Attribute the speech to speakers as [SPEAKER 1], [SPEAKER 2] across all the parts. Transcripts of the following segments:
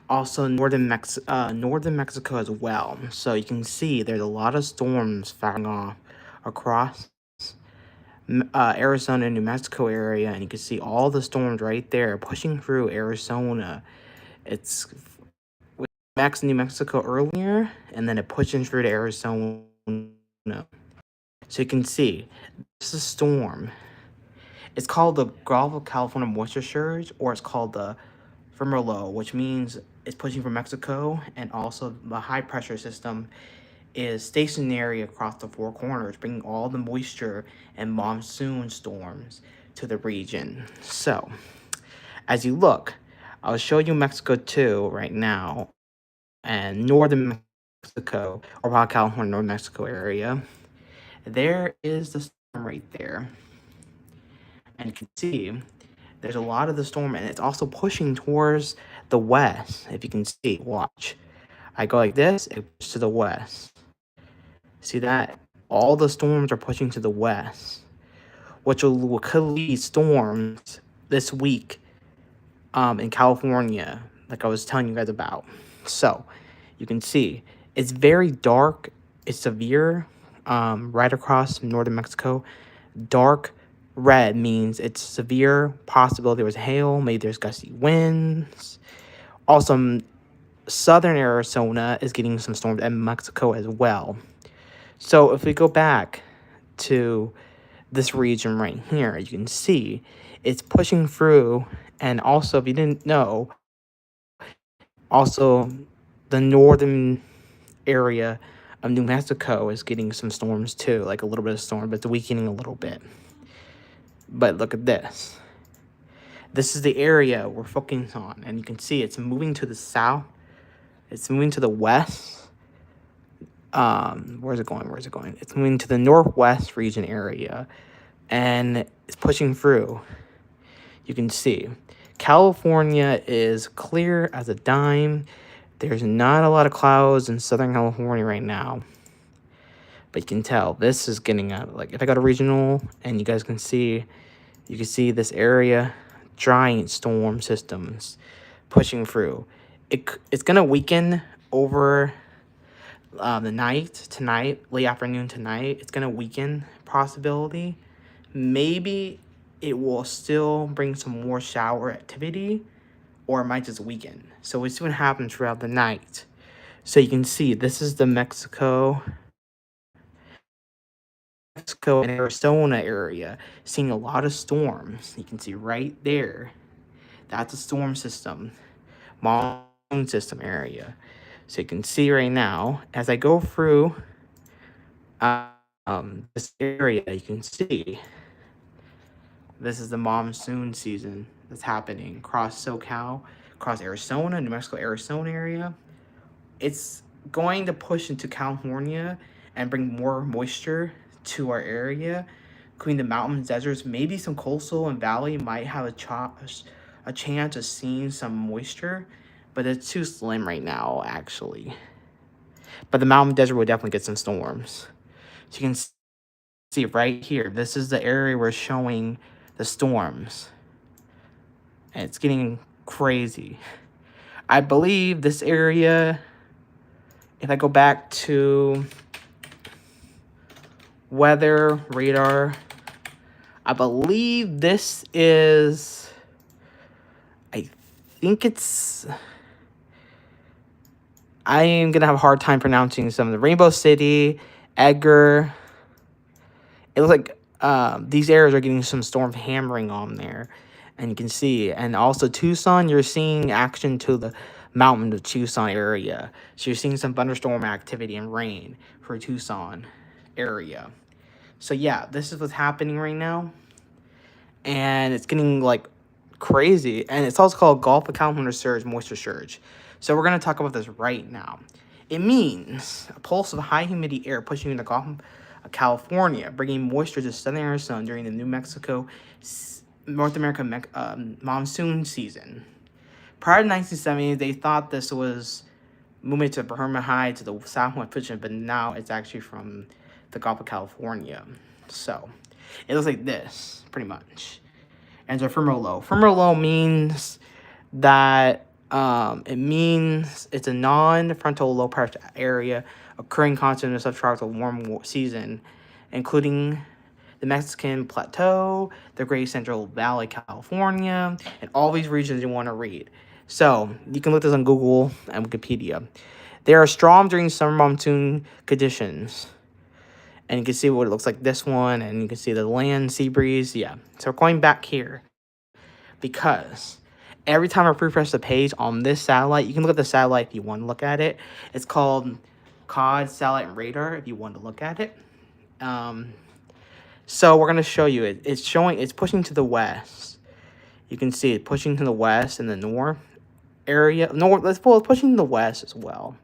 [SPEAKER 1] Also northern Mexico as well. So you can see there's a lot of storms firing off across Arizona, New Mexico area, and you can see all the storms right there pushing through Arizona. It's Max New Mexico earlier, and then it pushing through to Arizona. So you can see this is a storm. It's called the Gulf of California moisture surge, or it's called the Firmolo, which means it's pushing from Mexico, and also the high pressure system is stationary across the four corners, bringing all the moisture and monsoon storms to the region. So, as you look, I'll show you Mexico too right now, and northern Mexico, or Baja California, North Mexico area. There is the storm right there. And you can see there's a lot of the storm, and it's also pushing towards the west. If you can see, watch. I go like this, it pushes to the west. See that? All the storms are pushing to the west, which could lead storms this week in California, like I was telling you guys about. So you can see it's very dark. It's severe right across northern Mexico. Dark red means it's severe. Possibility there was hail. Maybe there's gusty winds. Also, southern Arizona is getting some storms, and Mexico as well. So if we go back to this region right here, you can see it's pushing through. And also, if you didn't know, also the northern area of New Mexico is getting some storms too, like a little bit of storm, but it's weakening a little bit. But look at this. This is the area we're focusing on, and you can see it's moving to the south. It's moving to the west. Where's it going? Where's it going? It's moving to the northwest region area, and it's pushing through. You can see California is clear as a dime. There's not a lot of clouds in Southern California right now, but you can tell this is getting out. Like if I go to regional, and you guys can see, you can see this area, giant storm systems pushing through. It's gonna weaken over the night tonight, late afternoon tonight. It's gonna weaken possibility. Maybe it will still bring some more shower activity, or it might just weaken. So we'll see what happens throughout the night. So you can see this is the Mexico and Arizona area, seeing a lot of storms. You can see right there. That's a storm system, monsoon system area. So you can see right now, as I go through this area, you can see this is the monsoon season that's happening across SoCal, across Arizona, New Mexico, Arizona area. It's going to push into California and bring more moisture to our area, including the mountains, deserts. Maybe some coastal and valley might have a chance of seeing some moisture, but it's too slim right now, actually. But the mountain desert will definitely get some storms. So you can see right here, this is the area we're showing the storms. And it's getting crazy. I believe this area, if I go back to weather radar, I believe this is, I think it's, I am going to have a hard time pronouncing some of the Rainbow City, Edgar. It looks like these areas are getting some storm hammering on there. And you can see, and also Tucson, you're seeing action to the mountain of Tucson area. So you're seeing some thunderstorm activity and rain for Tucson area. So yeah, this is what's happening right now. And it's getting like crazy. And it's also called Gulf of California surge, moisture surge. So we're going to talk about this right now. It means a pulse of high humidity air pushing in the Gulf of California, bringing moisture to southern Arizona during the New Mexico, North America monsoon season. Prior to 1970, they thought this was moving to Bahama High to the southwest Pacific, but now it's actually from the Gulf of California. So it looks like this, pretty much. And so ephemeral low. Ephemeral low means that It means it's a non-frontal low pressure area occurring constant in the subtropical warm season, including the Mexican Plateau, the Great Central Valley, California, and all these regions you want to read. So you can look this on Google and Wikipedia. There are storms during summer monsoon conditions. And you can see what it looks like this one, and you can see the land, sea breeze. Yeah. So we're going back here because every time I refresh the page on this satellite, you can look at the satellite if you want to look at it. It's called COD Satellite Radar if you want to look at it. So we're gonna show you it. It's pushing to the west. You can see it pushing to the west in the north area. It's pushing to the west as well.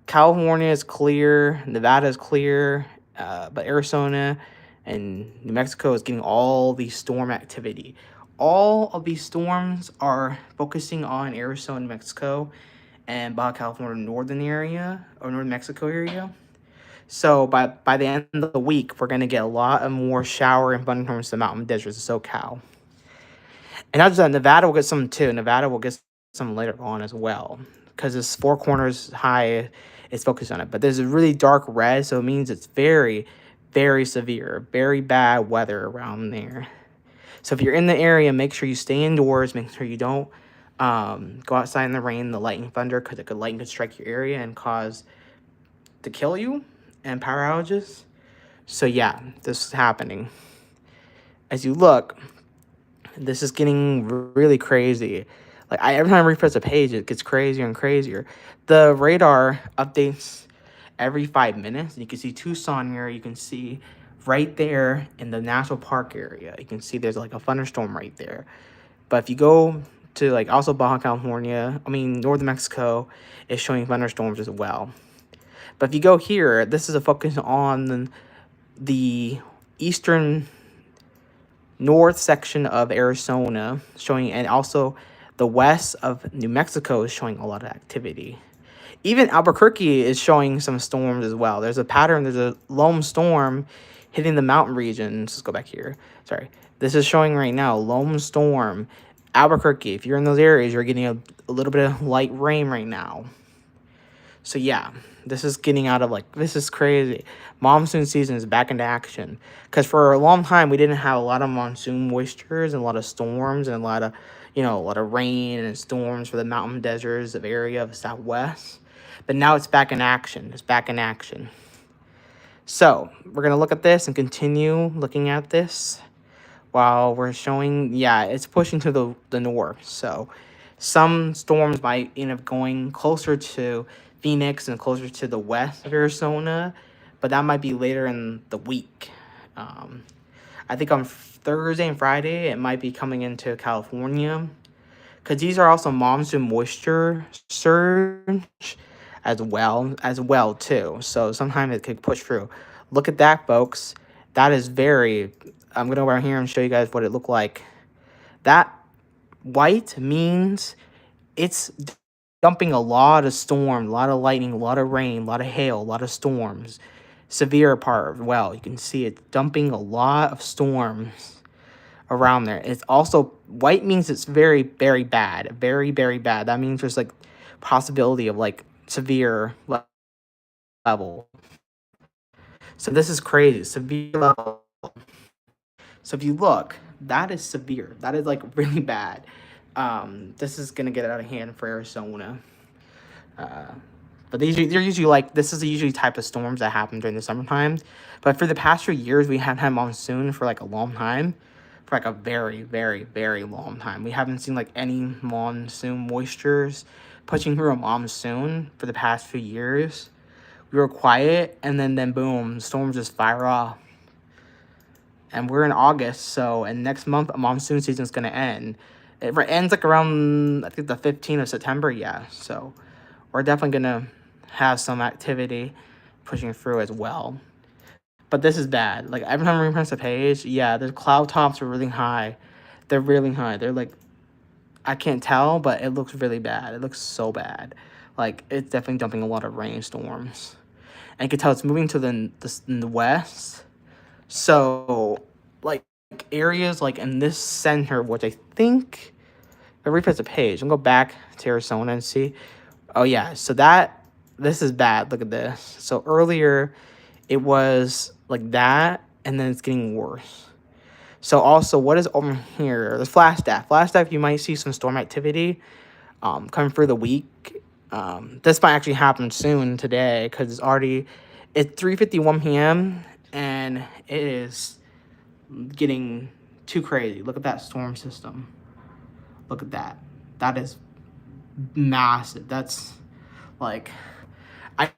[SPEAKER 1] California is clear, Nevada is clear, but Arizona and New Mexico is getting all the storm activity. All of these storms are focusing on Arizona, New Mexico, and Baja California northern area or northern Mexico area. So by the end of the week, we're gonna get a lot of more shower and thunderstorms to the mountain deserts of SoCal. And not just that, Nevada will get some too. Nevada will get some later on as well, because this Four Corners high is focused on it. But there's a really dark red, so it means it's very, very severe, very bad weather around there. So if you're in the area, make sure you stay indoors. Make sure you don't go outside in the rain, the lightning, thunder, because lightning could strike your area and cause to kill you and power outages. So yeah, this is happening. As you look, this is getting really crazy. Like every time I refresh a page, it gets crazier and crazier. The radar updates every 5 minutes. You can see Tucson here. You can see right there in the national park area. You can see there's like a thunderstorm right there. But if you go to like also Baja California, northern Mexico is showing thunderstorms as well. But if you go here, this is a focus on the eastern north section of Arizona showing, and also the west of New Mexico is showing a lot of activity. Even Albuquerque is showing some storms as well. There's a pattern, there's a lone storm hitting the mountain regions. Let's go back here. Sorry. This is showing right now, lone storm. Albuquerque, if you're in those areas, you're getting a little bit of light rain right now. So yeah, this is getting out of this is crazy. Monsoon season is back into action. Because for a long time, we didn't have a lot of monsoon moistures and a lot of storms and a lot of rain and storms for the mountain deserts of area of the Southwest. But now it's back in action. It's back in action. So we're going to look at this and continue looking at this while we're showing, yeah, it's pushing to the north. So some storms might end up going closer to Phoenix and closer to the west of Arizona, but that might be later in the week. I think on Thursday and Friday, it might be coming into California, because these are also monsoon moisture surge as well too. So sometimes it could push through. Look at that, folks. That is I'm going to go around here and show you guys what it looked like. That white means it's dumping a lot of storm, a lot of lightning, a lot of rain, a lot of hail, a lot of storms. Severe part as well. You can see it dumping a lot of storms around there. It's also, white means it's very, very bad. Very, very bad. That means there's possibility of severe level. So this is crazy. Severe level. So if you look, that is severe. That is really bad. This is gonna get out of hand for Arizona. But they're usually this is the usually type of storms that happen during the summertime. But for the past few years, we haven't had monsoon for a long time. For a very, very, very long time. We haven't seen any monsoon moistures pushing through a monsoon for the past few years. We were quiet, and then boom, storms just fire off. And we're in August, and next month, monsoon season is going to end. It ends around, I think, the 15th of September, yeah. So we're definitely going to have some activity pushing through as well. But this is bad. Every time I refresh the page, yeah, the cloud tops are really high. They're really high. They're I can't tell, but it looks really bad. It looks so bad. It's definitely dumping a lot of rainstorms. And you can tell it's moving to the west. So, areas in this center, which I think I refresh the page and go back to Arizona and see. Oh yeah, so this is bad. Look at this. So earlier it was like that, and then it's getting worse. So also, what is over here? The flash staff. Flash staff, you might see some storm activity coming through the week. This might actually happen soon today because it's 3:51 p.m. and it is getting too crazy. Look at that storm system. Look at that. That is massive. That's like I've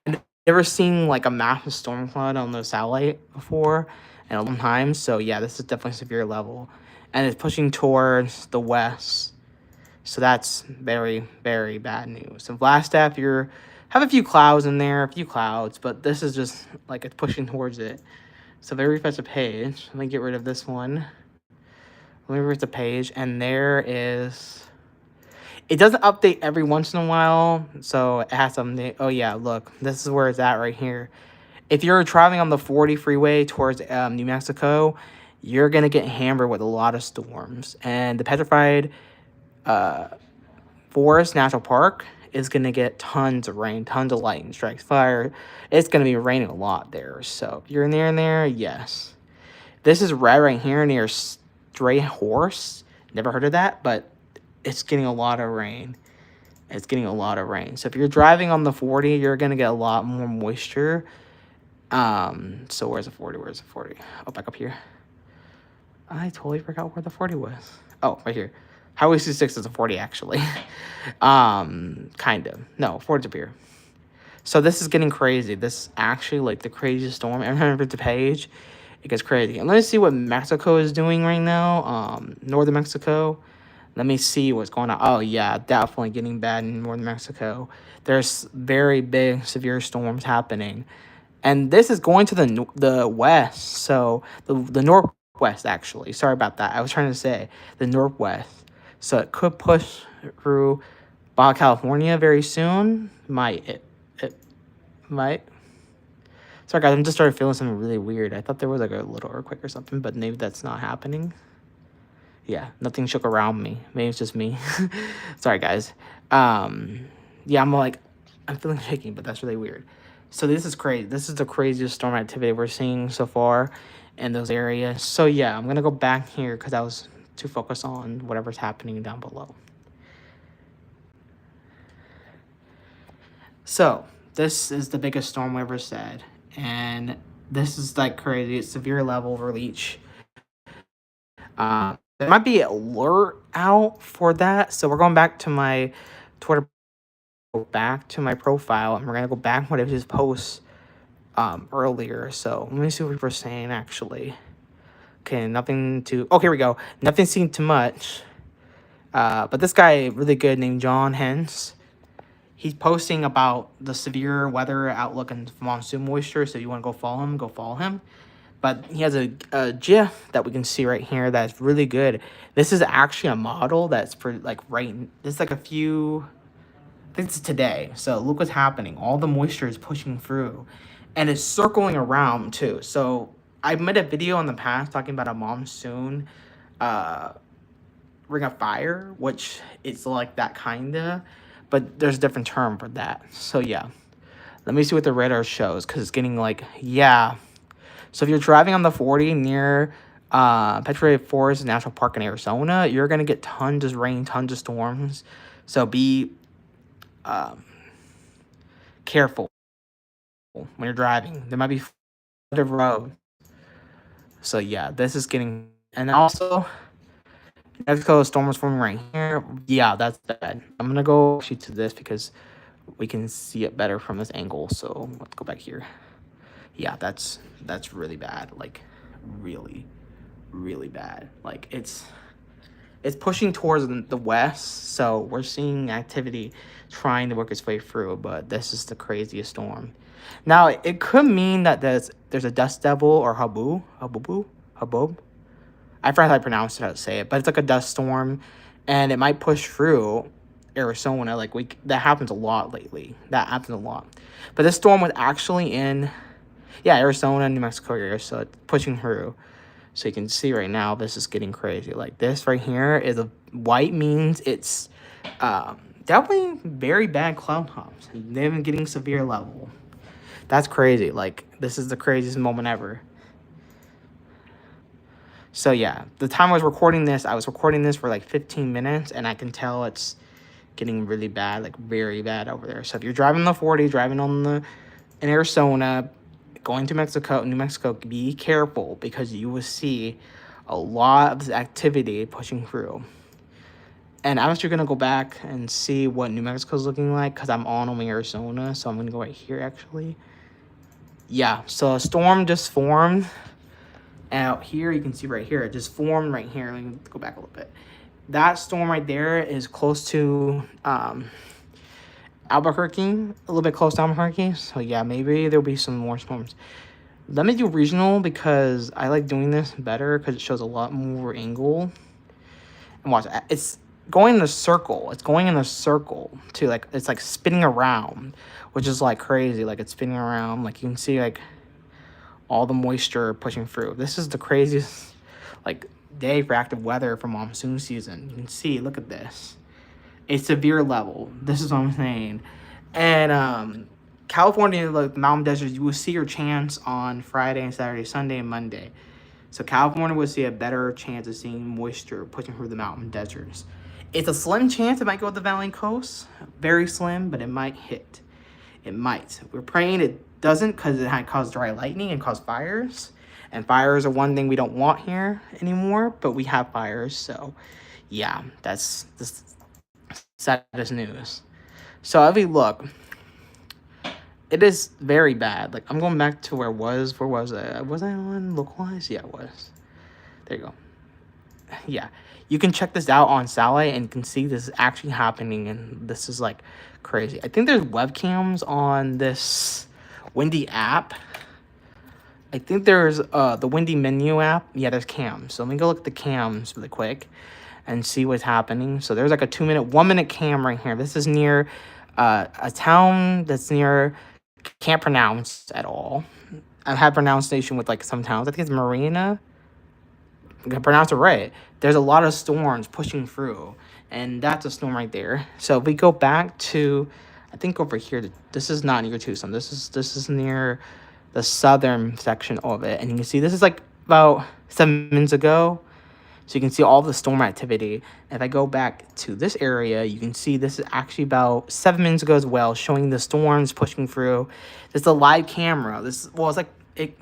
[SPEAKER 1] never seen like a massive storm cloud on the satellite before in a long time. So yeah, this is definitely severe level, and it's pushing towards the west. So that's very, very bad news. So Flagstaff, you have a few clouds in there, a few clouds, but this is just like it's pushing towards it. So if I refresh the page, let me get rid of this one. Let me refresh the page, and there is. It doesn't update every once in a while, so it has something. Oh yeah, look, this is where it's at right here. If you're traveling on the 40 freeway towards New Mexico, you're gonna get hammered with a lot of storms, and the petrified Forest National Park is going to get tons of rain, tons of lightning strikes, fire. It's going to be raining a lot there. So if you're in there, yes. This is red right here near Stray Horse. Never heard of that, but it's getting a lot of rain. It's getting a lot of rain. So if you're driving on the 40, you're going to get a lot more moisture. So where's the 40? Where's the 40? Oh, back up here. I totally forgot where the 40 was. Oh, right here. Highway 66 is a 40, actually. Kind of. No, 40's up here. So this is getting crazy. This is actually, like, the craziest storm. Every time I read the page, it gets crazy. And let me see what Mexico is doing right now. Northern Mexico. Let me see what's going on. Oh, yeah, definitely getting bad in northern Mexico. There's very big, severe storms happening. And this is going to the west. So the northwest, actually. Sorry about that. I was trying to say the northwest. So it could push through Baja California very soon. It might. Sorry, guys. I'm just started feeling something really weird. I thought there was like a little earthquake or something, but maybe that's not happening. Yeah, nothing shook around me. Maybe it's just me. Sorry, guys. Yeah, I'm feeling shaking, but that's really weird. So this is crazy. This is the craziest storm activity we're seeing so far in those areas. So yeah, I'm gonna go back here because I was too focused on whatever's happening down below. So this is the biggest storm we ever said, and this is like crazy. It's severe level release. There might be alert out for that. So we're going back to my Twitter, back to my profile, and we're gonna go back what I just post earlier. So let me see what we were saying actually. Okay, here we go. Nothing seen too much. But this guy really good named John Hens. He's posting about the severe weather outlook and monsoon moisture. So if you want to go follow him. But he has a GIF that we can see right here that's really good. This is actually a model that's for like this is like I think it's today. So look what's happening. All the moisture is pushing through, and it's circling around too. So I made a video in the past talking about a monsoon ring of fire, which it's like that kinda, but there's a different term for that. So yeah, let me see what the radar shows because it's getting like yeah. So if you're driving on the 40 near Petrified Forest National Park in Arizona, you're gonna get tons of rain, tons of storms. So be careful when you're driving. There might be flooded road. So yeah, this is getting, and also Mexico storm is forming right here. Yeah, that's bad. I'm gonna go actually to this because we can see it better from this angle. So let's go back here. Yeah, that's really bad. Like really, really bad. Like it's pushing towards the west, so we're seeing activity trying to work its way through, but this is the craziest storm. Now, it could mean that there's a dust devil or habub. I forgot how I pronounce it, how to say it, but it's like a dust storm, and it might push through Arizona. That happens a lot lately. That happens a lot. But this storm was actually in, Arizona, New Mexico area, so it's pushing through. So you can see right now, this is getting crazy. Like this right here is a white means it's definitely very bad cloud tops. They've been getting severe level. That's crazy. Like this is the craziest moment ever. So yeah, the time I was recording this for like 15 minutes, and I can tell it's getting really bad, like very bad over there. So if you're driving the 40, driving on the in Arizona, going to New Mexico, be careful because you will see a lot of this activity pushing through. And I'm actually gonna go back and see what New Mexico's looking like because I'm on only Arizona, so I'm gonna go right here actually. Yeah, so a storm just formed. Out here, you can see right here, it just formed right here. Let me go back a little bit. That storm right there is close to Albuquerque, a little bit close to Albuquerque. So yeah, maybe there'll be some more storms. Let me do regional because I like doing this better because it shows a lot more angle. And watch, it's going in a circle. It's going in a circle too. Like it's like spinning around, which is like crazy. Like it's spinning around. Like you can see like all the moisture pushing through. This is the craziest like day for active weather for monsoon season. You can see, look at this. A severe level. This is what I'm saying. And California, like mountain deserts, you will see your chance on Friday and Saturday, Sunday and Monday. So California will see a better chance of seeing moisture pushing through the mountain deserts. It's a slim chance it might go to the Valley Coast. Very slim, but it might hit. It might. We're praying it doesn't because it might cause dry lightning and cause fires. And fires are one thing we don't want here anymore, but we have fires. So yeah, that's the saddest news. So if we look, it is very bad. Like I'm going back to where it was. Where was I? Was I on localized? Yeah, it was. There you go. Yeah, you can check this out on satellite and can see this is actually happening, and this is like crazy. I think there's webcams on this Windy app. I think there's the Windy menu app. Yeah, there's cams. So let me go look at the cams really quick and see what's happening. So there's like a 1 minute cam right here. This is near a town that's near, can't pronounce at all. I've had pronunciation with like some towns. I think it's Marina. I'm gonna pronounce it right. There's a lot of storms pushing through, and that's a storm right there. So if we go back to, I think over here, this is not near Tucson. This is near the southern section of it, and you can see this is like about 7 minutes ago. So you can see all the storm activity. If I go back to this area, you can see this is actually about 7 minutes ago as well, showing the storms pushing through. This is a live camera. It's like it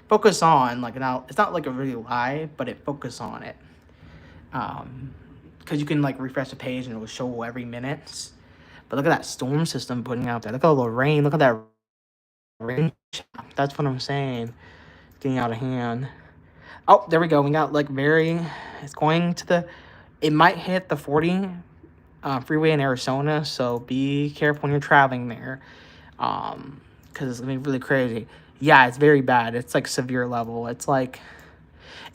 [SPEAKER 1] focus on like now. It's not like a really live, but it focus on it. Because you can like refresh the page and it will show every minute. But look at that storm system putting out there. Look at all the rain. Look at that rain. That's what I'm saying. It's getting out of hand. Oh, there we go. We got like it's going to it might hit the 40 freeway in Arizona. So be careful when you're traveling there. Because it's going to be really crazy. Yeah, it's very bad. It's like severe level. It's like,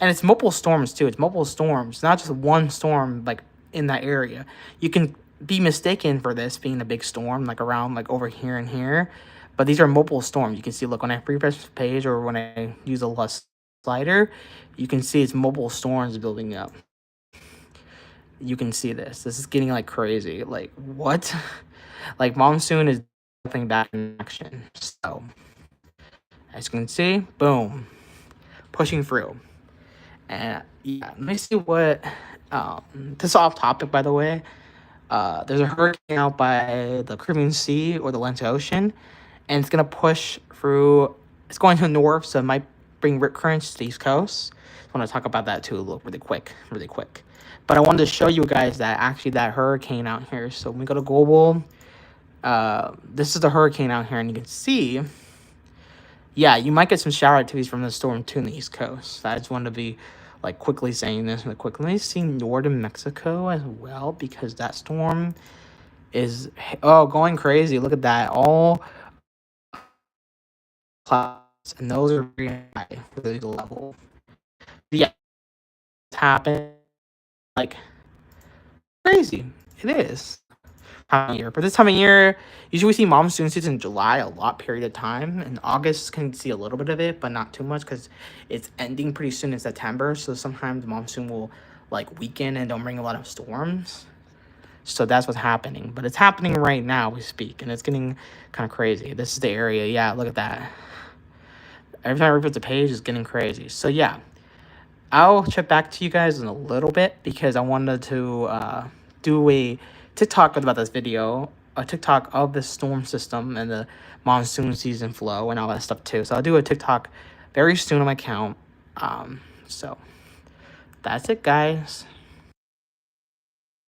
[SPEAKER 1] and it's multiple storms too. It's multiple storms, not just one storm like in that area. You can be mistaken for this being a big storm, like around like over here and here. But these are multiple storms. You can see, look, when I refresh the page or when I use a slider, you can see it's multiple storms building up. You can see this. This is getting like crazy. Like what? Like monsoon is definitely back in action. So as you can see, boom, pushing through. And yeah, let me see what. This is off topic, by the way. There's a hurricane out by the Caribbean Sea or the Atlantic Ocean, and it's gonna push through. It's going to the north, so it might bring rip currents to the East Coast. I want to talk about that too a little really quick. But I wanted to show you guys that actually that hurricane out here. So when we go to global, this is the hurricane out here, and you can see, yeah, you might get some shower activities from the storm too in the East Coast. I just wanted to be like quickly saying this really quick. Let me see northern Mexico as well, because that storm is going crazy. Look at that, all clouds, and those are very high for the level. Yeah, it's happened like crazy. It is time of year. But this time of year, usually we see monsoon season in July, a lot period of time. In August, can see a little bit of it, but not too much because it's ending pretty soon in September. So sometimes monsoon will like weaken and don't bring a lot of storms. So that's what's happening. But it's happening right now, we speak, and it's getting kind of crazy. This is the area. Yeah, look at that. Every time I refresh the page, it's getting crazy. So yeah, I'll check back to you guys in a little bit because I wanted to do a TikTok about this video, a TikTok of the storm system and the monsoon season flow and all that stuff too. So I'll do a TikTok very soon on my account. So that's it, guys.